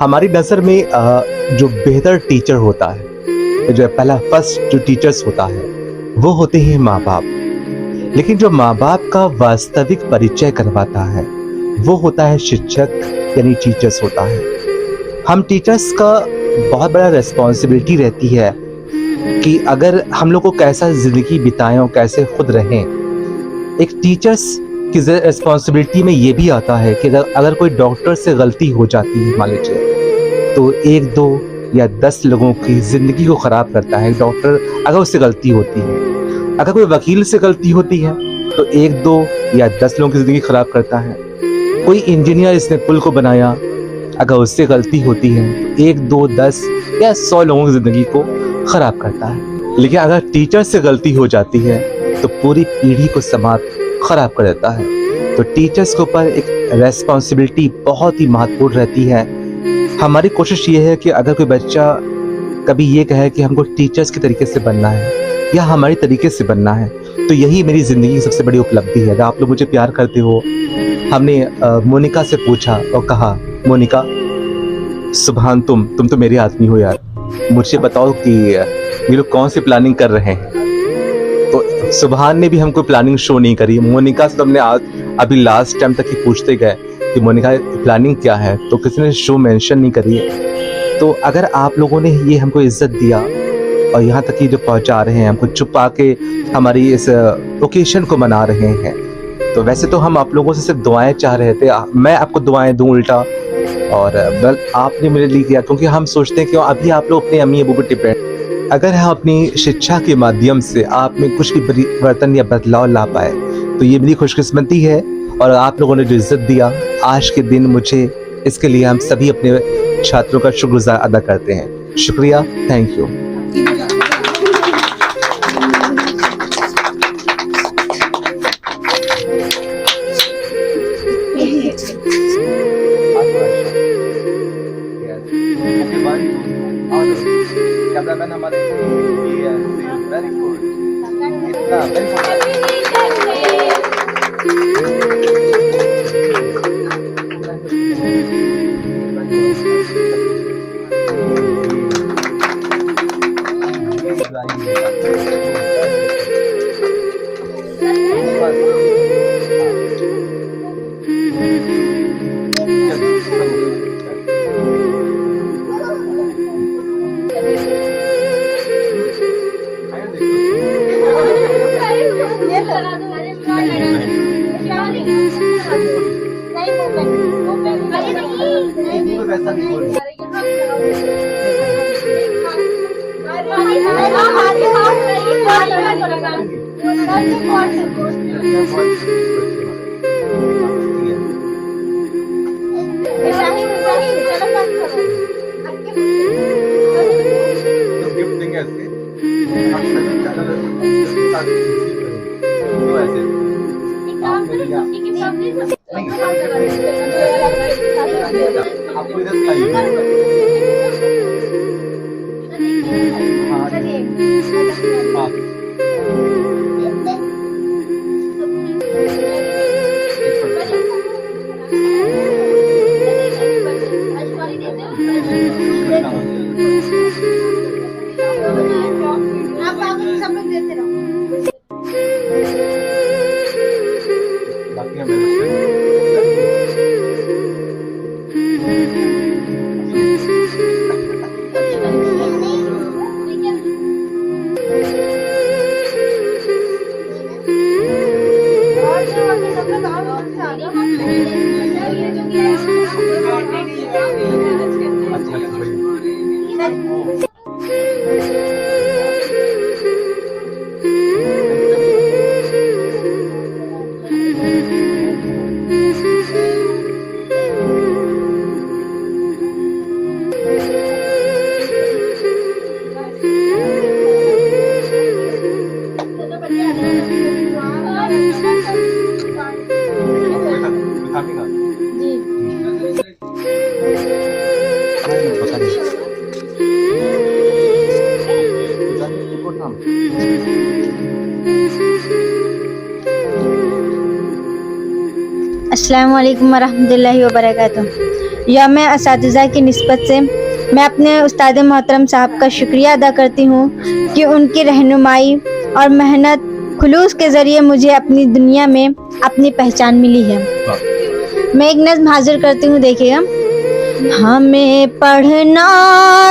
हमारी नज़र में जो बेहतर टीचर होता है, जो पहला फर्स्ट जो टीचर्स होता है, वो होते हैं माँ बाप। लेकिन जो माँ बाप का वास्तविक परिचय करवाता है, वो होता है शिक्षक, यानी टीचर्स होता है। हम टीचर्स का बहुत बड़ा रिस्पॉन्सिबिलिटी रहती है कि अगर हम लोग को कैसा ज़िंदगी बिताएं और कैसे खुद रहें। एक टीचर्स की रिस्पॉन्सिबिलिटी में ये भी आता है कि अगर कोई डॉक्टर से गलती हो जाती है, मान लीजिए, तो 1, 2 या 10 लोगों की ज़िंदगी को ख़राब करता है डॉक्टर, अगर उससे गलती होती है। अगर कोई वकील से गलती होती है तो 1, 2 या 10 लोगों की ज़िंदगी ख़राब करता है। कोई इंजीनियर इसने पुल को बनाया, अगर उससे गलती होती है तो 1, 2, 10 या 100 लोगों की ज़िंदगी को ख़राब करता है। लेकिन अगर टीचर से गलती हो जाती है तो पूरी पीढ़ी को समाज ख़राब कर देता है। तो टीचर्स के ऊपर एक रेस्पॉन्सिबिलिटी बहुत ही महत्वपूर्ण रहती है। हमारी कोशिश ये है कि अगर कोई बच्चा कभी ये कहे कि हमको टीचर्स के तरीके से बनना है या हमारी तरीके से बनना है, तो यही मेरी ज़िंदगी की सबसे बड़ी उपलब्धि है। अगर आप लोग मुझे प्यार करते हो, हमने मोनिका से पूछा और कहा, मोनिका सुभान, तुम तो मेरे आदमी हो यार, मुझे बताओ कि ये लोग कौन सी प्लानिंग कर रहे हैं। तो सुभान ने भी हमको प्लानिंग शो नहीं करी। मोनिका से हमने आज अभी लास्ट टाइम तक ही पूछते गए कि मोनिका प्लानिंग क्या है, तो किसी ने शो मेंशन नहीं करी है। तो अगर आप लोगों ने ये हमको इज्जत दिया और यहाँ तक कि जो पहुँचा रहे हैं, हमको छुपा के हमारी इस ओकेशन को मना रहे हैं, तो वैसे तो हम आप लोगों से सिर्फ दुआएं चाह रहे थे। मैं आपको दुआएं दूं उल्टा, और बल आपने मेरे लिए किया, क्योंकि हम सोचते हैं कि अभी आप लोग अपने अम्मी अबू पर डिपेंड। अगर हम अपनी शिक्षा के माध्यम से आप में कुछ भी परिवर्तन या बदलाव ला पाए तो ये मेरी खुशकिस्मती है। और आप लोगों ने जो इज्जत दिया आज के दिन मुझे, इसके लिए हम सभी अपने छात्रों का शुक्रगुजार अदा करते हैं। शुक्रिया, थैंक यू। कैमरामैन हमारे वेरी गुड, इतना वेरी आपको इधर अस्सलामु अलैकुम वरहमतुल्लाहि वबरकातुह। मैं असातिज़ा की निस्बत से मैं अपने उस्ताद मोहतरम साहब का शुक्रिया अदा करती हूँ कि उनकी रहनुमाई और मेहनत खुलूस के ज़रिए मुझे अपनी दुनिया में अपनी पहचान मिली है। मैं एक नज़्म हाजिर करती हूँ, देखिएगा। हमें पढ़ना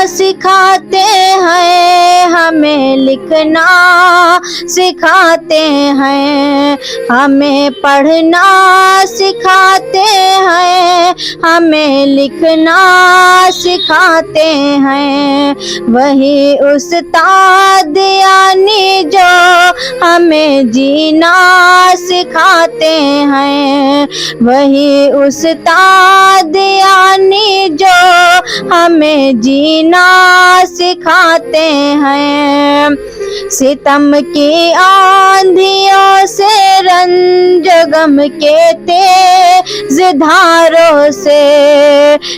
सिखाते हैं, हमें लिखना सिखाते हैं, हमें पढ़ना सिखाते हैं, हमें लिखना सिखाते हैं। वही उस्ताद यानी जो हमें जीना सिखाते हैं, वही उस्ताद यानी जो हमें जीना सिखाते हैं। सितम की आंधियों से रंज गम के तेज धारों से,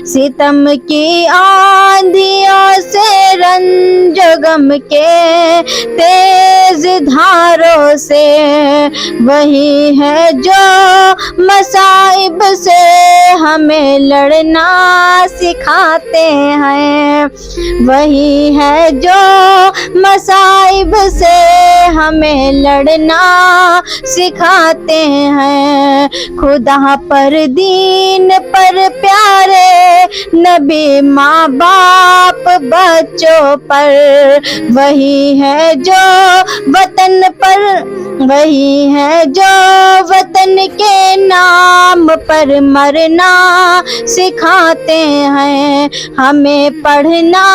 सितम की आंधियों से रंज गम के तेज धारों से, वही है जो मसाइब से हमें लड़ना सिखाते हैं, वही है जो मसाइब से हमें लड़ना सिखाते हैं। खुदा पर दीन पर प्यारे नबी माँ बाप बच्चों पर, वही है जो वतन पर, वही है जो वतन के नाम पर मरना सिखाते हैं। हमें पढ़ना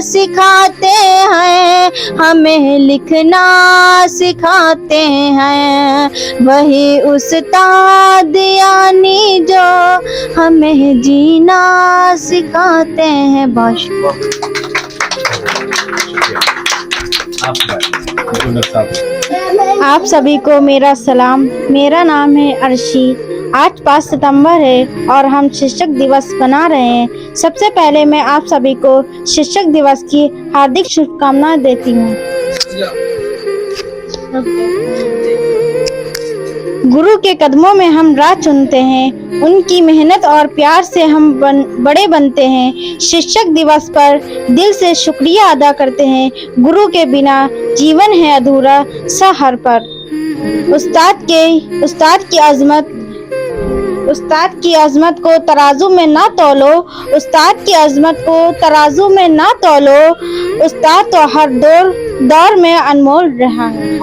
सिखाते हैं, हमें लिखना सिखाते हैं, वही उस्ताद यानी जो हमें जीना सिखाते हैं। आप सभी को मेरा सलाम। मेरा नाम है अर्शी। आज 5 सितंबर है और हम शिक्षक दिवस मना रहे हैं। सबसे पहले मैं आप सभी को शिक्षक दिवस की हार्दिक शुभकामनाएं देती हूँ। गुरु के कदमों में हम राह चुनते हैं, उनकी मेहनत और प्यार से हम बड़े बनते हैं। शिक्षक दिवस पर दिल से शुक्रिया अदा करते हैं। गुरु के बिना जीवन है अधूरा सा हर पर। उस्ताद की अजमत को तराजू में ना तोलो, उस्ताद की अजमत को तराजू में ना तोलो। उस्ताद तो हर दौर में अनमोल रहा है।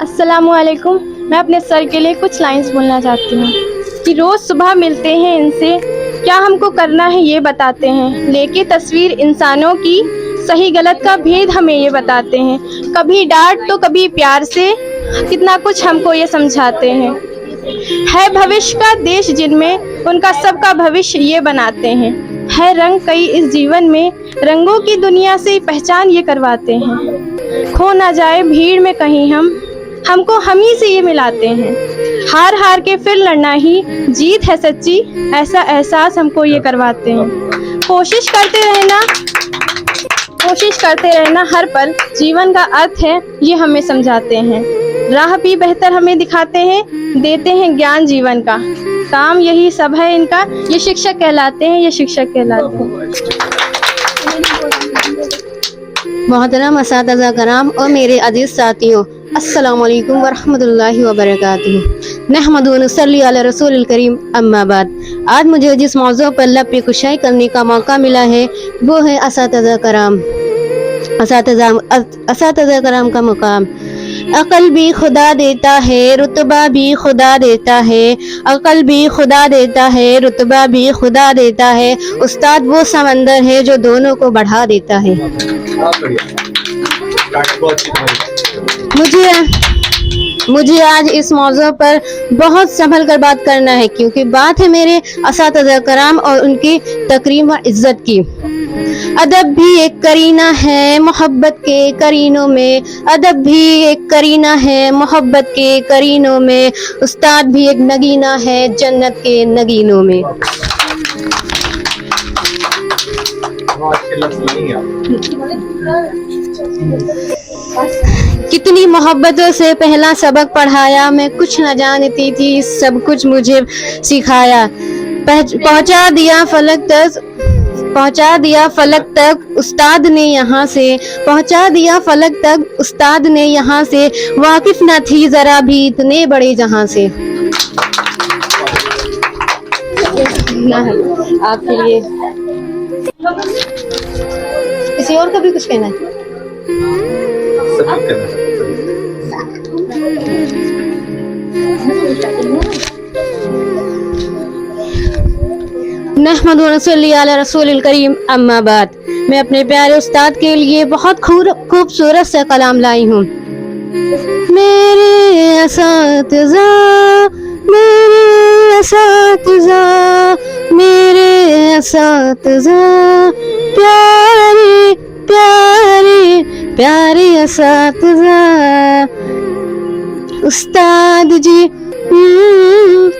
अस्सलामुअलैकुम। मैं अपने सर के लिए कुछ लाइंस बोलना चाहती हूँ कि रोज़ सुबह मिलते हैं इनसे, क्या हमको करना है ये बताते हैं। लेके तस्वीर इंसानों की, सही गलत का भेद हमें ये बताते हैं। कभी डांट तो कभी प्यार से, कितना कुछ हमको ये समझाते हैं। है भविष्य का देश जिनमें, उनका सबका भविष्य ये बनाते हैं। है रंग कई इस जीवन में, रंगों की दुनिया से पहचान ये करवाते हैं। खो ना जाए भीड़ में कहीं हमको हम ही से ये मिलाते हैं। हार हार के फिर लड़ना ही जीत है सच्ची, ऐसा एहसास हमको ये करवाते हैं। कोशिश करते रहना हर पल जीवन का अर्थ है ये हमें समझाते हैं। राह भी बेहतर हमें दिखाते हैं, देते हैं ज्ञान जीवन का। काम यही सब है इनका, ये शिक्षक कहलाते हैं, ये शिक्षक कहलाते हैं। मोहतरम असातिज़ा कराम और मेरे अजीज साथियों, अस्सलाम वालेकुम वरहमतुल्लाहि वबरकातुहू। नहमदु व नसल्ली अला रसूलिल करीम, अम्मा बाद। आज मुझे जिस मौजू पर लब पे कुशाई करने का मौका मिला है वो है असातिज़ा कराम। असातिज़ा कराम का मुकाम। अकल भी खुदा देता है, रुतबा भी खुदा देता है। अकल भी खुदा देता है, रुतबा भी खुदा देता है। उस्ताद वो समंदर है जो दोनों को बढ़ा देता है। मुझे आज इस मौजू पर बहुत संभल कर बात करना है, क्योंकि बात है मेरे असातिज़ा कराम और उनकी तकरीम व इज्जत की। अदब भी एक करीना है मोहब्बत के करीनों में, अदब भी एक करीना है मोहब्बत के करीनों में। उस्ताद भी एक नगीना है जन्नत के नगीनों में। कितनी मोहब्बतों से पहला सबक पढ़ाया, मैं कुछ न जानती थी, सब कुछ मुझे सिखाया। पहुंचा दिया फलक तक उस्ताद ने यहाँ से, पहुंचा दिया फलक तक उस्ताद ने यहाँ से, वाकिफ न थी जरा भी इतने बड़े जहां से। आपके लिए किसी और का भी कुछ कहना है? नहमदु व नसल्ली अला रसूलिल करीम, अम्मा बाद। मैं अपने प्यारे उस्ताद के लिए बहुत खूबसूरत सा कलाम लाई हूँ। मेरे असातिज़ा, मेरे असातिज़ा, मेरे असातिज़ा, प्यारे प्यारे प्यारे असातिज़ा। उस्ताद जी,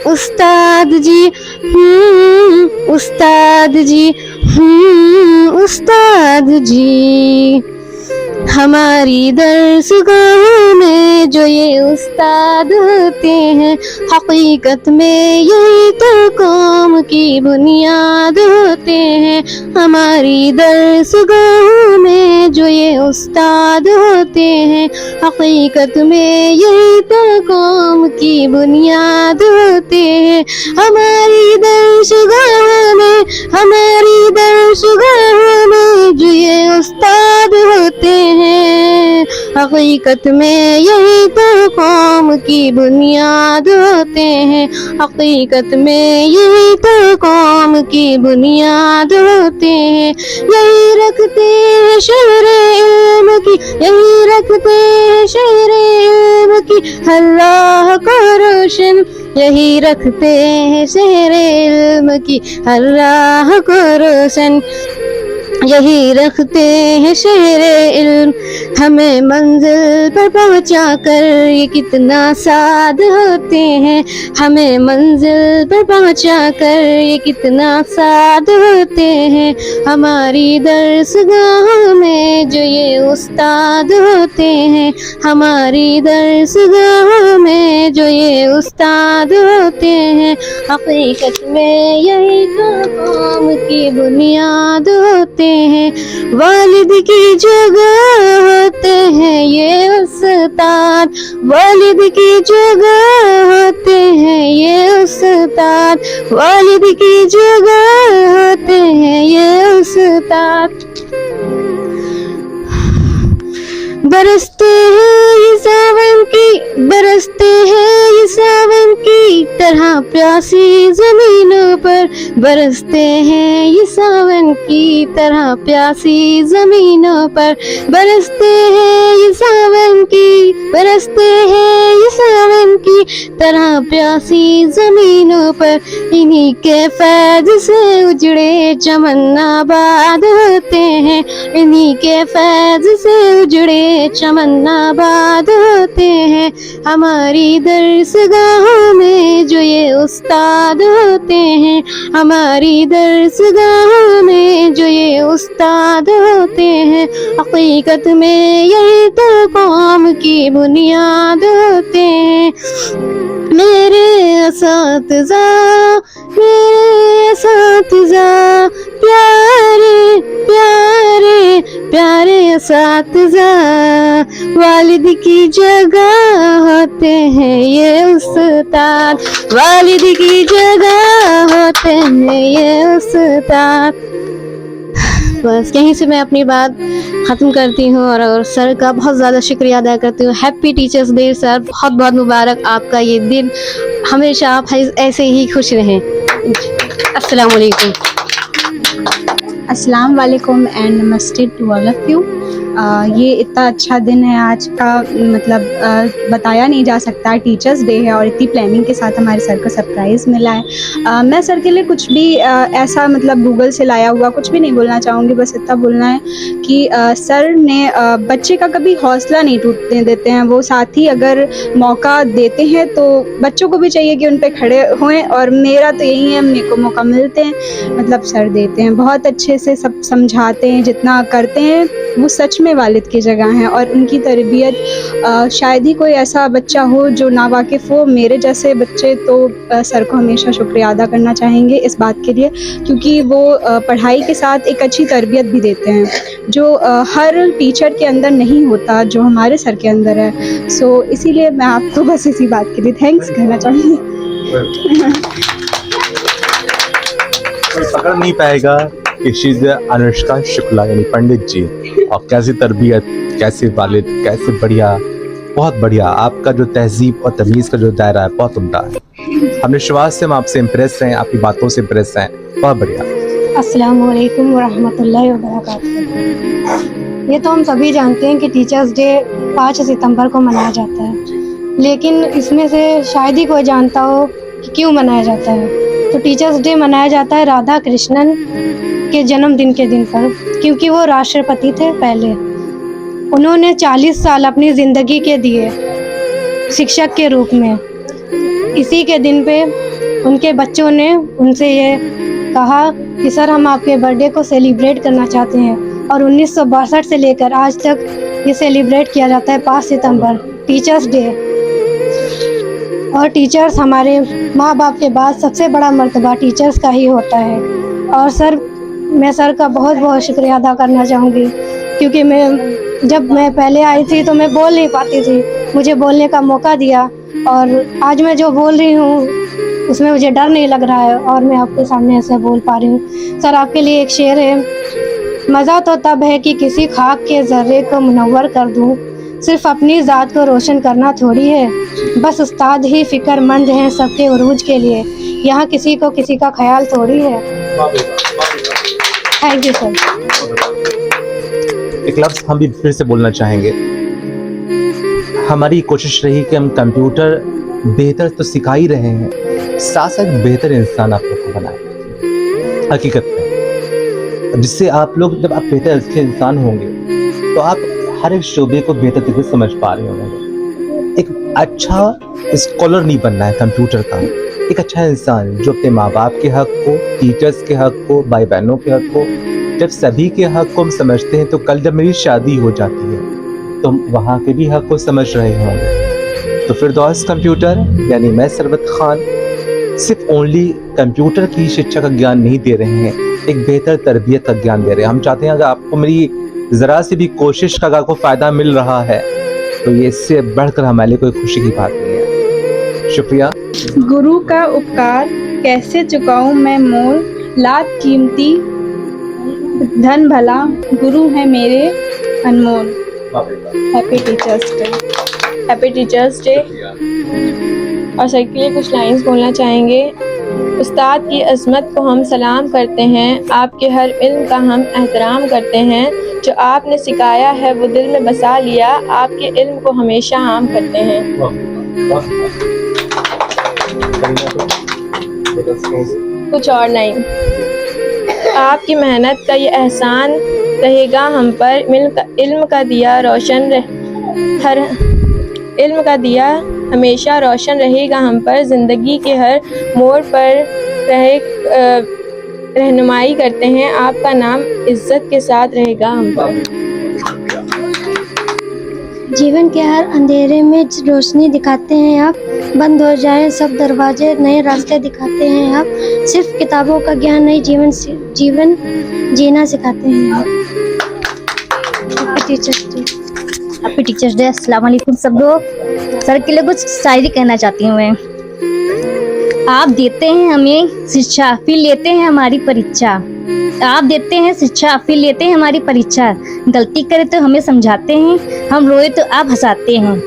उस्ताद जी, उस्ताद जी, उस्ताद जी। हमारी दरसगाह में जो ये उस्ताद होते हैं, हकीकत में यही तो कौम की बुनियाद होते हैं। हमारी दरसगाह में जो ये उस्ताद होते हैं, हकीकत में यही तो कौम की बुनियाद होते हैं। हमारी दरसगाह में, हमारी दरसगाह में जो ये उस्ताद होते हैं, हकीकत में यही तो कौम की बुनियाद होते हैं। हकीकत में यही तो कौम की बुनियाद होते हैं। यही रखते हैं शहरे इल्म की, यही रखते हैं शहरे इल्म की हर राह को रोशन, यही रखते हैं शहरे इल्म की हर राह को रोशन, यही रखते हैं शहरे इल्म। हमें मंजिल पर पहुंचा कर ये कितना साद होते हैं, हमें मंजिल पर पहुंचा कर ये कितना साद होते हैं। हमारी दरसगाह में जो ये उस्ताद होते हैं, हमारी दरसगाह में जो ये उस्ताद होते हैं, हकीकत में यही तो कौम की बुनियाद होते हैं। वालिद की जगह होते हैं ये उस्ताद, वालिद की जगह होते हैं ये उस्ताद, वालिद की जगह होते हैं ये उस्ताद। बरसते हैं ये सावन की, बरसते हैं ये सावन की तरह प्यासी जमीनों पर, बरसते हैं ये सावन की तरह प्यासी जमीनों पर, बरसते हैं ये सावन की, बरसते हैं ये सावन की तरह प्यासी जमीनों पर। इन्हीं के फैज़ से उजड़े चमन आबाद होते हैं, इन्हीं के फैज़ से उजड़े चमन आबाद होते हैं। हमारी दरसगाहों में जो ये उस्ताद होते हैं, हमारी दरसगाहों में जो ये उस्ताद होते हैं, हकीकत में यही तो कौम की बुनियाद होते हैं। मेरे असातिज़ा, मेरे असातिज़ा, प्यारे प्यारे प्यारे असातिज़ा। वालिद की जगह होते हैं ये उस्ताद, वालिद की जगह होते हैं ये उस्ताद। बस यहीं से मैं अपनी बात ख़त्म करती हूँ और सर का बहुत ज़्यादा शुक्रिया अदा करती हूँ। हैप्पी टीचर्स डे सर, बहुत बहुत मुबारक आपका ये दिन, हमेशा आप ऐसे ही खुश रहें। अस्सलाम वालेकुम। अस्सलाम वालेकुम एंड नमस्ते टू ऑल ऑफ यू। ये इतना अच्छा दिन है आज का, मतलब बताया नहीं जा सकता। टीचर्स डे है और इतनी प्लानिंग के साथ हमारे सर को सरप्राइज़ मिला है। मैं सर के लिए कुछ भी ऐसा मतलब गूगल से लाया हुआ कुछ भी नहीं बोलना चाहूँगी, बस इतना बोलना है कि सर ने बच्चे का कभी हौसला नहीं टूटने देते हैं। वो साथ ही अगर मौका देते हैं तो बच्चों को भी चाहिए कि उन पे खड़े होएं, और मेरा तो यही है, मेरे को मौका मिलते हैं मतलब सर देते हैं, बहुत अच्छे से सब समझाते हैं, जितना करते हैं वो सच में वालिद की जगह हैं और उनकी तरबियत शायद ही कोई ऐसा बच्चा हो जो नावाकिफ़ हो। मेरे जैसे बच्चे तो सर को हमेशा शुक्रिया अदा करना चाहेंगे इस बात के लिए, क्योंकि वो पढ़ाई के साथ एक अच्छी तरबियत भी देते हैं जो हर टीचर के अंदर नहीं होता, जो हमारे सर के अंदर है। सो इसीलिए मैं आपको बस इसी बात के लिए थैंक्स कहना चाहूँगी। कोई पकड़ नहीं पाएगा कि शीज़ अनुष्का शुक्ला यानी पंडित जी, और कैसी तरबियत, कैसे वालिद, कैसे बढ़िया, बहुत बढ़िया। आपका जो तहजीब और तमीज़ का जो दायरा है बहुत उम्दा है। हमने विश्वास से हम आपसे इम्प्रेस हैं, आपकी बातों से इम्प्रेस हैं, बहुत बढ़िया। अस्सलाम वालेकुम वरहमतुल्लाहि वबरकातुहू। ये तो हम सभी जानते हैं कि टीचर्स डे 5 सितंबर को मनाया जाता है, लेकिन इसमें से शायद ही कोई जानता हो कि क्यों मनाया जाता है। तो टीचर्स डे मनाया जाता है राधा कृष्णन के जन्मदिन के दिन पर, क्योंकि वो राष्ट्रपति थे पहले। उन्होंने 40 साल अपनी ज़िंदगी के दिए शिक्षक के रूप में। इसी के दिन पे उनके बच्चों ने उनसे ये कहा कि सर हम आपके बर्थडे को सेलिब्रेट करना चाहते हैं, और 1962 से लेकर आज तक ये सेलिब्रेट किया जाता है 5 सितंबर टीचर्स डे। और टीचर्स हमारे माँ बाप के बाद सबसे बड़ा मर्तबा टीचर्स का ही होता है। और सर मैं सर का बहुत बहुत शुक्रिया अदा करना चाहूँगी, क्योंकि जब मैं पहले आई थी तो मैं बोल नहीं पाती थी, मुझे बोलने का मौका दिया, और आज मैं जो बोल रही हूँ उसमें मुझे डर नहीं लग रहा है और मैं आपके सामने ऐसे बोल पा रही हूँ। सर आपके लिए एक शेर है, मज़ा तो तब है कि किसी खाक के ज़र्रे को मुनव्वर कर दूँ, सिर्फ अपनी ज़ात को रोशन करना थोड़ी है, बस उस्ताद ही फ़िक्रमंद हैं सबके उरूज के लिए, यहाँ किसी को किसी का ख्याल थोड़ी है। Thank you sir. एक लफ्ज़ हम भी फिर से बोलना चाहेंगे। हमारी कोशिश रही कि हम कंप्यूटर बेहतर तो सिखा ही रहे हैं, साथ साथ बेहतर इंसान आप लोग को बनाए हकीकत में, जिससे आप लोग जब आप बेहतर अच्छे इंसान होंगे तो आप हर एक शोबे को बेहतर तरीके से समझ पा रहे होंगे। एक अच्छा स्कॉलर नहीं बनना है कंप्यूटर का, एक अच्छा इंसान जो अपने माँ बाप के हक को, टीचर्स के हक को, भाई बहनों के हक को, जब सभी के हक को हम समझते हैं तो कल जब मेरी शादी हो जाती है तो हम वहाँ के भी हक को समझ रहे होंगे। तो फिरदौस कंप्यूटर यानी मैं सरवत खान सिर्फ ओनली कंप्यूटर की शिक्षा का ज्ञान नहीं दे रहे हैं, एक बेहतर तरबियत का ज्ञान दे रहे हैं। हम चाहते हैं अगर आपको मेरी ज़रा सी भी कोशिश का अगर आपको फ़ायदा मिल रहा है तो ये इससे बढ़कर हमारे लिए कोई खुशी की बात नहीं है। शुक्रिया। गुरु का उपकार कैसे चुकाऊं मैं मोल, लाख कीमती धन भला गुरु है मेरे अनमोल। Happy teachers day. Happy teachers day. और सर के लिए कुछ लाइंस बोलना चाहेंगे। उस्ताद की अज़मत को हम सलाम करते हैं, आपके हर इल्म का हम एहतराम करते हैं, जो आपने सिखाया है वो दिल में बसा लिया, आपके इल्म को हमेशा आम करते हैं। कुछ और नहीं। आपकी मेहनत का ये एहसान रहेगा हम पर, इल्म का दिया रोशन इल्म का दिया हमेशा रोशन रहेगा हम पर, ज़िंदगी के हर मोड़ पर रहनुमाई करते हैं, आपका नाम इज्जत के साथ रहेगा हम पर। जीवन के हर अंधेरे में रोशनी दिखाते हैं आप, बंद हो जाए सब दरवाजे नए रास्ते दिखाते हैं आप, सिर्फ किताबों का ज्ञान नहीं जीवन जीना सिखाते हैं आप। Happy teachers day. अस्सलाम वालेकुम सब लोग। सर के लिए कुछ शायरी कहना चाहती हूँ मैं। आप देते हैं हमें शिक्षा, फिर लेते हैं हमारी परीक्षा। आप देते हैं शिक्षा, फिर लेते हैं हमारी परीक्षा। गलती करे तो हमें समझाते हैं, हम रोए तो आप हंसाते हैं।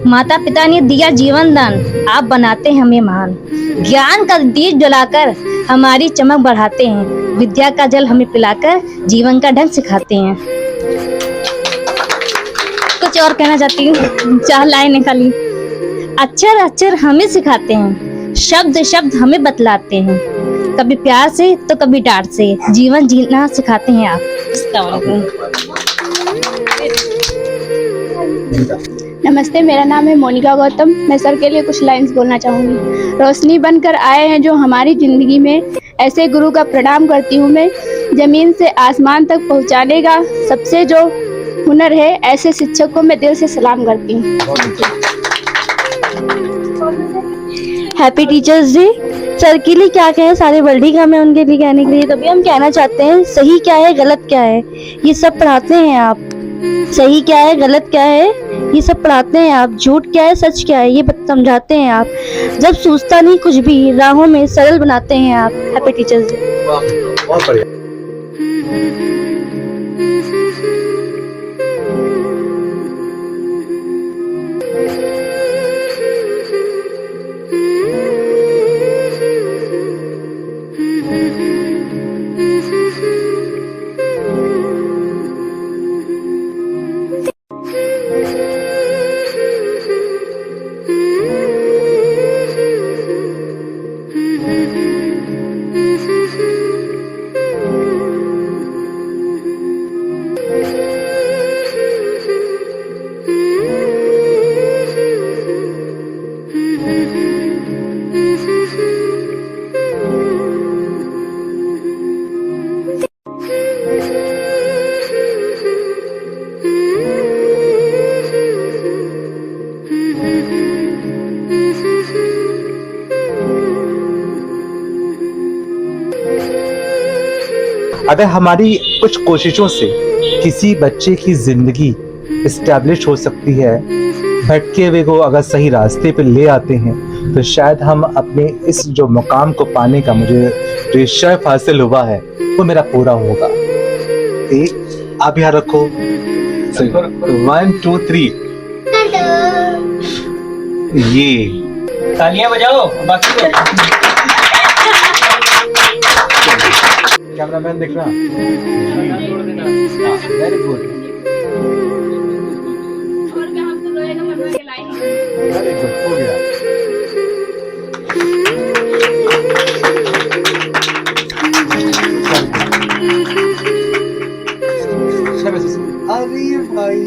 माता पिता ने दिया जीवन दान, आप बनाते हैं हमें महान। ज्ञान का दीप जलाकर हमारी चमक बढ़ाते हैं, विद्या का जल हमें पिलाकर जीवन का ढंग सिखाते हैं। कुछ और कहना चाहती हूँ, 4 लाइनें खाली। अक्षर अक्षर हमें सिखाते हैं, शब्द शब्द हमें बतलाते हैं, कभी प्यार से तो कभी डांट से जीवन जीना सिखाते हैं आप। नमस्ते, मेरा नाम है मोनिका गौतम। मैं सर के लिए कुछ लाइंस बोलना चाहूँगी। रोशनी बनकर आए हैं जो हमारी ज़िंदगी में, ऐसे गुरु का प्रणाम करती हूँ मैं। ज़मीन से आसमान तक पहुँचाने का सबसे जो हुनर है, ऐसे शिक्षक को मैं दिल से सलाम करती हूँ। Happy teachers day. सर के लिए क्या कहें, सारे वर्ल्ड ही काम है उनके लिए कहने के लिए, तभी हम कहना चाहते हैं सही क्या है गलत क्या है ये सब पढ़ाते हैं आप। सही क्या है गलत क्या है ये सब पढ़ाते हैं आप। झूठ क्या है सच क्या है ये समझाते हैं आप। जब सोचता नहीं कुछ भी राहों में सरल बनाते हैं आप। Happy teachers day. बहुत बढ़िया। अगर हमारी कुछ कोशिशों से किसी बच्चे की जिंदगी इस्टेब्लिश हो सकती है, भटके हुए को अगर सही रास्ते पे ले आते हैं, तो शायद हम अपने इस जो मुकाम को पाने का मुझे जो शर्फ हासिल हुआ है वो मेरा पूरा होगा। एक आप यहाँ रखो। 1 2 3 ये तालियां बजाओ। बाकी कैमरामैन दिख रहा। वेरी गुड, वेरी गुड, हो गया। अरे भाई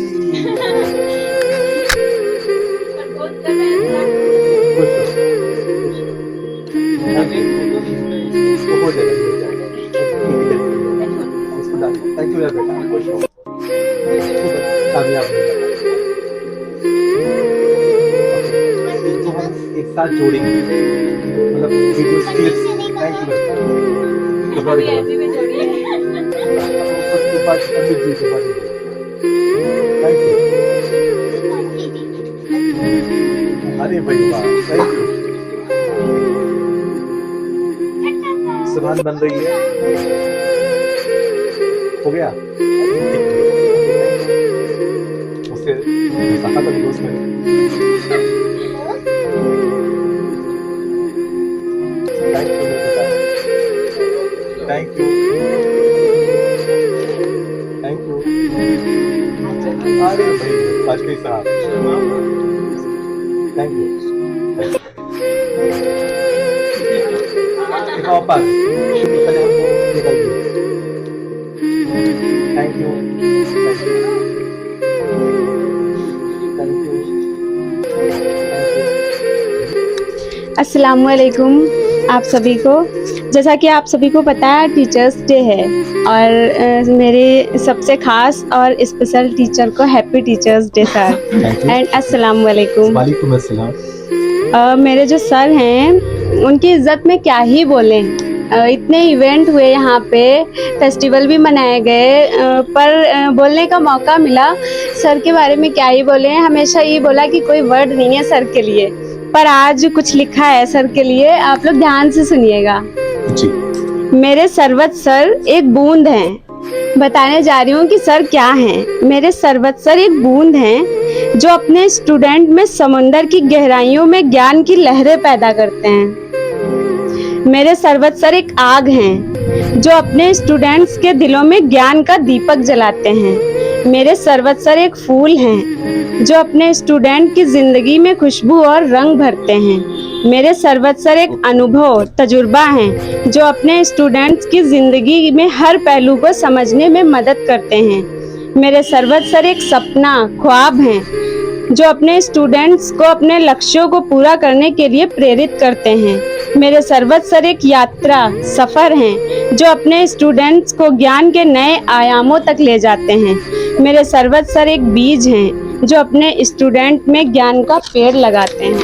थैंक यू बेटा, खुश हो, कामयाब हो। इनको हम एक साथ जोड़ेंगे, मतलब वीडियो क्लिप्स। थैंक यू बेटा। अरे भाई वाह, थैंक यू। सुभान बन रही है, हो गया। उससे सफा तो दोस्त में थैंक यू, थैंक यू। अरे भाई वाजपेयी साहब, थैंक यू। वापस थैंक यू, थैंक यू। अस्सलाम वालेकुम आप सभी को। जैसा कि आप सभी को पता है टीचर्स डे है, और मेरे सबसे खास और स्पेशल टीचर को happy teachers day sir and अस्सलाम वालेकुम। वालेकुम अस्सलाम। मेरे जो सर हैं उनकी इज्जत में क्या ही बोलें। इतने इवेंट हुए यहाँ पे, फेस्टिवल भी मनाए गए, पर बोलने का मौका मिला सर के बारे में क्या ही बोले। हमेशा ये बोला कि कोई वर्ड नहीं है सर के लिए, पर आज कुछ लिखा है सर के लिए, आप लोग ध्यान से सुनिएगा जी। मेरे सरवत सर एक बूंद हैं। बताने जा रही हूँ कि सर क्या हैं। मेरे सरवत सर एक बूंद हैं जो अपने स्टूडेंट में समुंदर की गहराइयों में ज्ञान की लहरें पैदा करते हैं। मेरे सरवत सर एक आग हैं जो अपने स्टूडेंट्स के दिलों में ज्ञान का दीपक जलाते हैं। मेरे सरवत सर एक फूल हैं जो अपने स्टूडेंट की जिंदगी में खुशबू और रंग भरते हैं। मेरे सरवत सर एक अनुभव तजुर्बा हैं जो अपने स्टूडेंट्स की जिंदगी में हर पहलू को समझने में मदद करते हैं। मेरे सरवत सर एक सपना ख्वाब हैं जो अपने स्टूडेंट्स को अपने लक्ष्यों को पूरा करने के लिए प्रेरित करते हैं। मेरे सरवत सर एक यात्रा सफर हैं जो अपने स्टूडेंट्स को ज्ञान के नए आयामों तक ले जाते हैं। मेरे सरवत सर एक बीज हैं जो अपने स्टूडेंट में ज्ञान का पेड़ लगाते हैं।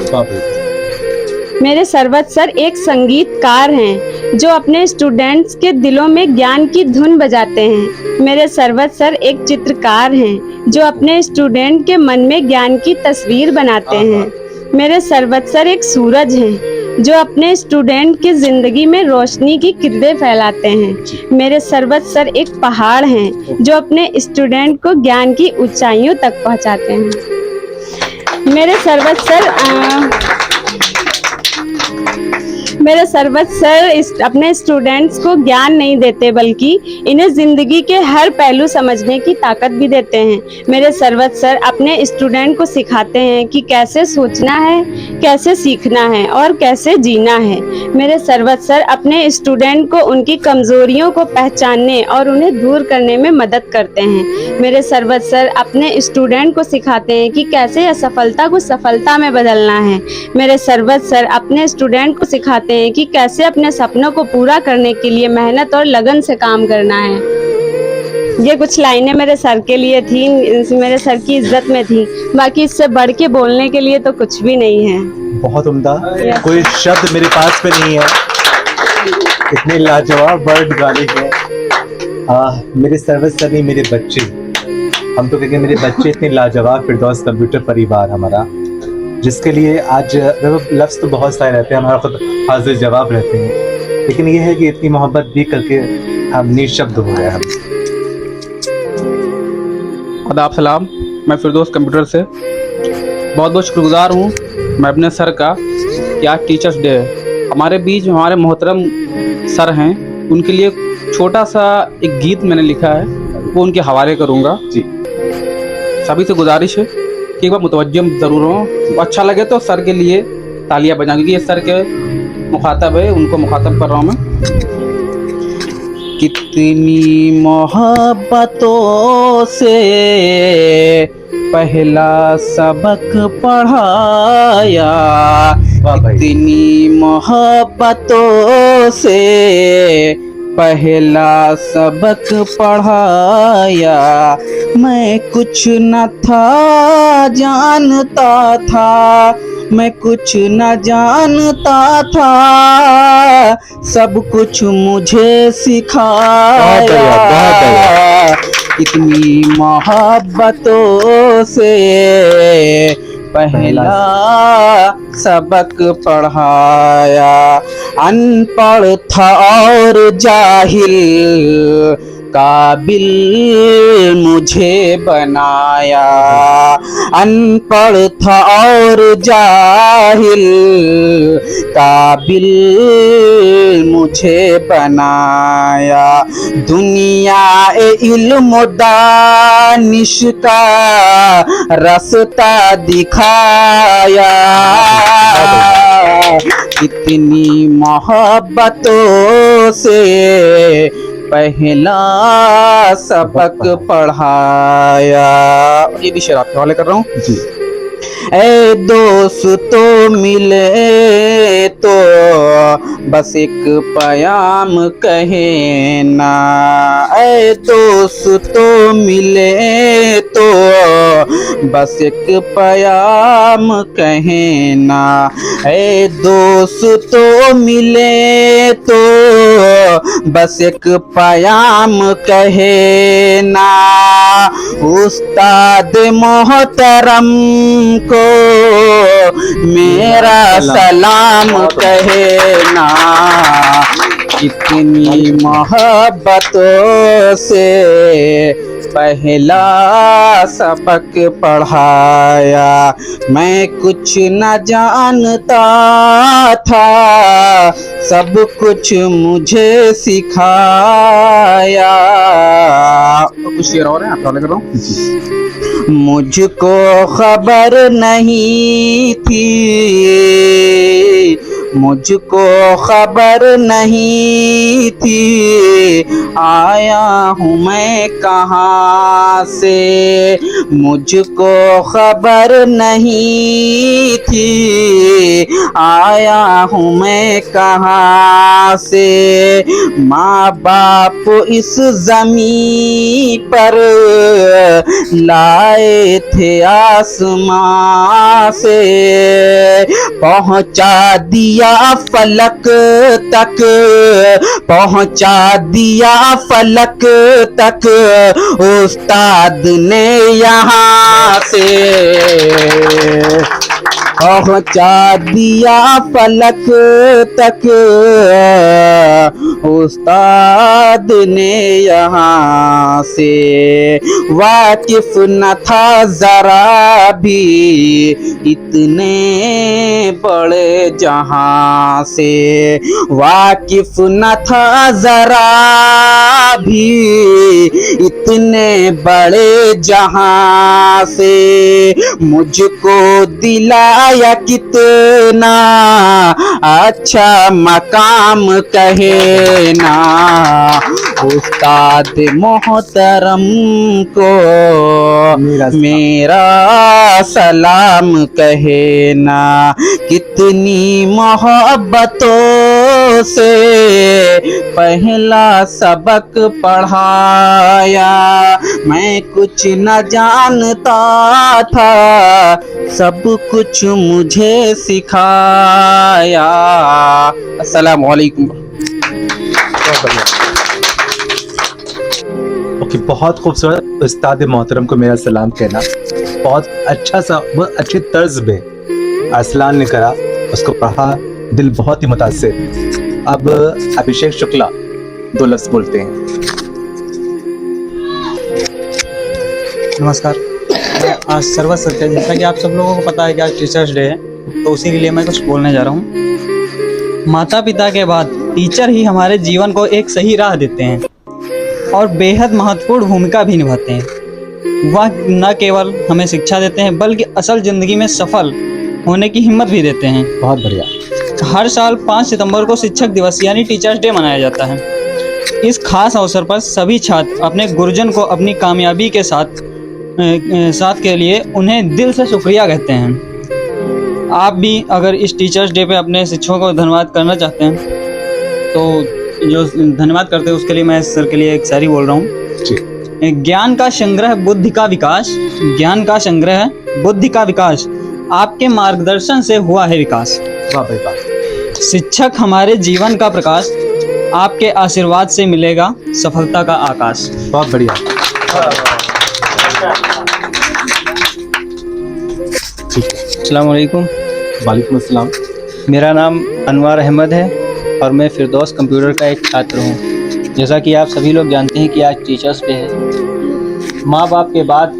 मेरे सरवत सर एक संगीतकार हैं जो अपने स्टूडेंट्स के दिलों में ज्ञान की धुन बजाते हैं। मेरे सरवत सर एक चित्रकार हैं जो अपने स्टूडेंट के मन में ज्ञान की तस्वीर बनाते हैं। मेरे सरवत सर एक सूरज हैं जो अपने स्टूडेंट की जिंदगी में रोशनी की किरणें फैलाते हैं। मेरे सरवत सर एक पहाड़ हैं जो अपने स्टूडेंट को ज्ञान की ऊंचाइयों तक पहुंचाते हैं। मेरे सरवत सर अपने स्टूडेंट्स को ज्ञान नहीं देते बल्कि इन्हें जिंदगी के हर पहलू समझने की ताकत भी देते हैं। मेरे सरवत सर अपने स्टूडेंट को सिखाते हैं कि कैसे सोचना है, कैसे सीखना है और कैसे जीना है। मेरे सरवत सर अपने स्टूडेंट को उनकी कमजोरियों को पहचानने और उन्हें दूर करने में मदद करते हैं। मेरे सरवत सर अपने स्टूडेंट को सिखाते हैं कि कैसे असफलता को सफलता में बदलना है। मेरे सरवत सर अपने स्टूडेंट को सिखाते हैं कि कैसे अपने सपनों को पूरा करने के लिए मेहनत और लगन से काम करना है। ये कुछ लाइनें मेरे सर के लिए थी, मेरे सर की इज्जत में थी। बाकी इससे बढ़ के बोलने के लिए तो कुछ भी नहीं है। बहुत उम्दा, कोई शब्द मेरे पास में नहीं है, इतने लाजवाब वर्ड गाने हैं। मेरे सरवत सर नहीं, मेरे बच्चे, हम तो कहेंगे मेरे बच्चे इतने लाजवाब फिरदौस कंप्यूटर परिवार हमारा, जिसके लिए आज लफ्ज़ तो बहुत सारे रहते हैं, हमारा खुद हाजिर जवाब रहते हैं, लेकिन ये है कि इतनी मोहब्बत दी करके हम निशब्द हो गए। हम आदाब सलाम, मैं फिरदौस कंप्यूटर से बहुत बहुत शुक्रगुजार हूँ मैं अपने सर का कि आज टीचर्स डे है। हमारे बीच हमारे मोहतरम सर हैं, उनके लिए छोटा सा एक गीत मैंने लिखा है, वो उनके हवाले करूँगा जी। सभी से गुजारिश है कि एक बार मुतवज्जो ज़रूर हो, अच्छा लगे तो सर के लिए तालियां बजा, क्योंकि ये सर के मुखातब है, उनको मुखातब कर रहा हूँ मैं। कितनी मोहब्बतों से पहला सबक पढ़ाया, कितनी मोहब्बतों से पहला सबक पढ़ाया। मैं कुछ न था जानता था, मैं कुछ न जानता था, सब कुछ मुझे सिखाया। इतनी मोहब्बतों से पहला सबक पढ़ाया। अनपढ़ था और जाहिल काबिल मुझे बनाया। अनपढ़ था और जाहिल काबिल मुझे बनाया। दुनिया इल्म दानिश का रास्ता दिखाया। कितनी मोहब्बतों से पहला सबक पढ़ाया। ये भी शेर आपके हवाले कर रहा हूँ जी। ऐ दोस्तों मिले तो बस एक पयाम कहे ना। ऐ दोस्तों मिले तो बस एक पयाम कहे ना। ऐ दोस्तों मिले तो बस एक पयाम कहे ना। उस्ताद मोहतरम को मेरा सलाम कहना। कितनी मोहब्बतों से पहला सबक पढ़ाया। मैं कुछ न जानता था, सब कुछ मुझे सिखाया। कुछ शेर और है, आप फॉलो कर रहा हूँ। मुझको खबर नहीं थी मुझको खबर नहीं थी आया हूँ मैं कहाँ से, मुझको खबर नहीं थी आया हूँ मैं कहाँ से। माँ बाप इस ज़मीं पर लाए थे आसमां से, पहुँचा दिया फलक तक, पहुँचा दिया फलक तक उस्ताद ने यहाँ से, पहुँचा दिया फलक तक उस्ताद ने यहाँ से। वाकिफ न था जरा भी इतने बड़े जहां से, वाकिफ न था जरा भी इतने बड़े जहां से। मुझको दिलाया कितना अच्छा मकाम कहे ना, उस्ताद मोहतरम को मेरा सलाम कहे ना। कितनी मोहब्बतों से पहला सबक पढ़ाया, मैं कुछ न जानता था सब कुछ मुझे सिखाया। अस्सलामु अलैकुम। ओके, बहुत खूबसूरत उस्ताद मोहतरम को मेरा सलाम कहना, बहुत अच्छा सा, बहुत अच्छी तर्ज में अरसलान ने करा, उसको पढ़ा, दिल बहुत ही मुतासिर। अब अभिषेक शुक्ला 2 लफ्ज बोलते हैं। नमस्कार। आज सर्व सत्य, जैसा कि आप सब लोगों को पता है कि आज टीचर्स डे है, तो उसी के लिए मैं कुछ बोलने जा रहा हूँ। माता पिता के बाद टीचर ही हमारे जीवन को एक सही राह देते हैं और बेहद महत्वपूर्ण भूमिका भी निभाते हैं। वह न केवल हमें शिक्षा देते हैं बल्कि असल ज़िंदगी में सफल होने की हिम्मत भी देते हैं। बहुत बढ़िया। हर साल 5 सितंबर को शिक्षक दिवस यानी टीचर्स डे मनाया जाता है। इस खास अवसर पर सभी छात्र अपने गुरुजन को अपनी कामयाबी के साथ के लिए उन्हें दिल से शुक्रिया कहते हैं। आप भी अगर इस टीचर्स डे पे अपने शिक्षकों को धन्यवाद करना चाहते हैं तो जो धन्यवाद करते हैं उसके लिए मैं सर के लिए एक शायरी बोल रहा हूँ। ज्ञान का संग्रह बुद्धि का विकास, ज्ञान का संग्रह बुद्धि का विकास, आपके मार्गदर्शन से हुआ है विकास। वाह भाई वाह। शिक्षक हमारे जीवन का प्रकाश, आपके आशीर्वाद से मिलेगा सफलता का आकाश। बहुत बढ़िया। अस्सलाम वालेकुम। वालेकुम अस्सलाम। मेरा नाम अनवर अहमद है और मैं फिरदौस कंप्यूटर का एक छात्र हूँ। जैसा कि आप सभी लोग जानते हैं कि आज टीचर्स डे है। माँ बाप के बाद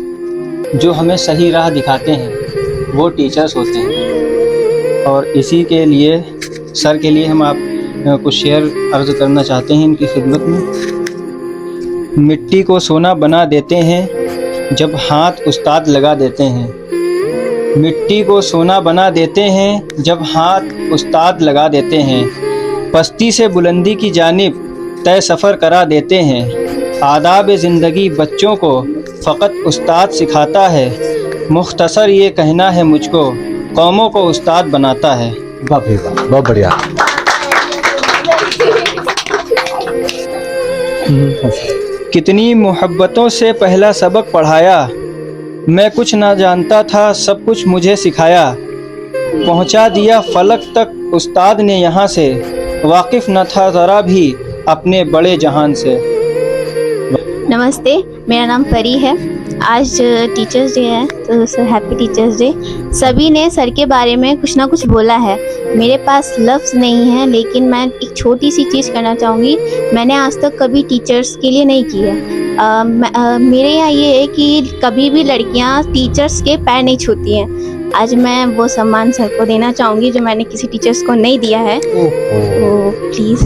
जो हमें सही राह दिखाते हैं वो टीचर्स होते हैं, और इसी के लिए सर के लिए हम आप कुछ शेर अर्ज करना चाहते हैं इनकी खिदमत में। मिट्टी को सोना बना देते हैं जब हाथ उस्ताद लगा देते हैं, मिट्टी को सोना बना देते हैं जब हाथ उस्ताद लगा देते हैं, पस्ती से बुलंदी की जानिब तय सफ़र करा देते हैं। आदाब ज़िंदगी बच्चों को फ़कत उस्ताद सिखाता है, मुख्तसर ये कहना है मुझको कौमों को उस्ताद बनाता है। वाह भाई वाह, बहुत बढ़िया। कितनी मोहब्बतों से पहला सबक पढ़ाया, मैं कुछ ना जानता था सब कुछ मुझे सिखाया, पहुंचा दिया फलक तक उस्ताद ने यहाँ से, वाकिफ़ न था ज़रा भी अपने बड़े जहान से। नमस्ते, मेरा नाम परी है। आज टीचर्स डे है तो सर हैप्पी टीचर्स डे। सभी ने सर के बारे में कुछ ना कुछ बोला है, मेरे पास लफ्ज़ नहीं है, लेकिन मैं एक छोटी सी चीज़ करना चाहूँगी। मैंने आज तक कभी टीचर्स के लिए नहीं की है। मेरे यहाँ ये है कि कभी भी लड़कियाँ टीचर्स के पैर नहीं छूती हैं। आज मैं वो सम्मान सर को देना चाहूँगी जो मैंने किसी टीचर्स को नहीं दिया है। तो प्लीज़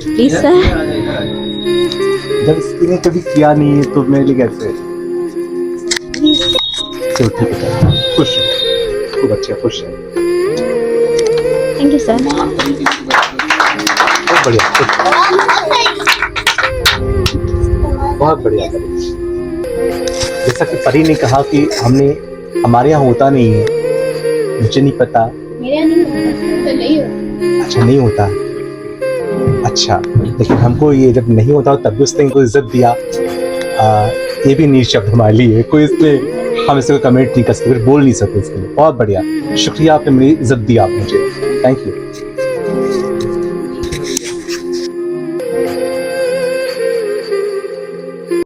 प्लीज़ सर। जब इसने कभी किया नहीं है तो मेरे लिए कैसे? चलो ठीक है, खुश है, खूब अच्छा, खुश है। Thank you sir. बहुत बढ़िया, बहुत बढ़िया। जैसा कि परी ने कहा कि हमारे यहाँ होता नहीं है, मुझे नहीं पता। अच्छा, नहीं होता। अच्छा, लेकिन हमको ये जब नहीं होता तब भी उसने इनको इज्जत दिया। ये भी नीच शब्द हमारे लिए, कोई इसमें हम इसको कमेंट नहीं कर सकते, बोल नहीं सकते इसके लिए। बहुत बढ़िया, शुक्रिया, आपने मेरी इज्जत दी आप मुझे, थैंक यू।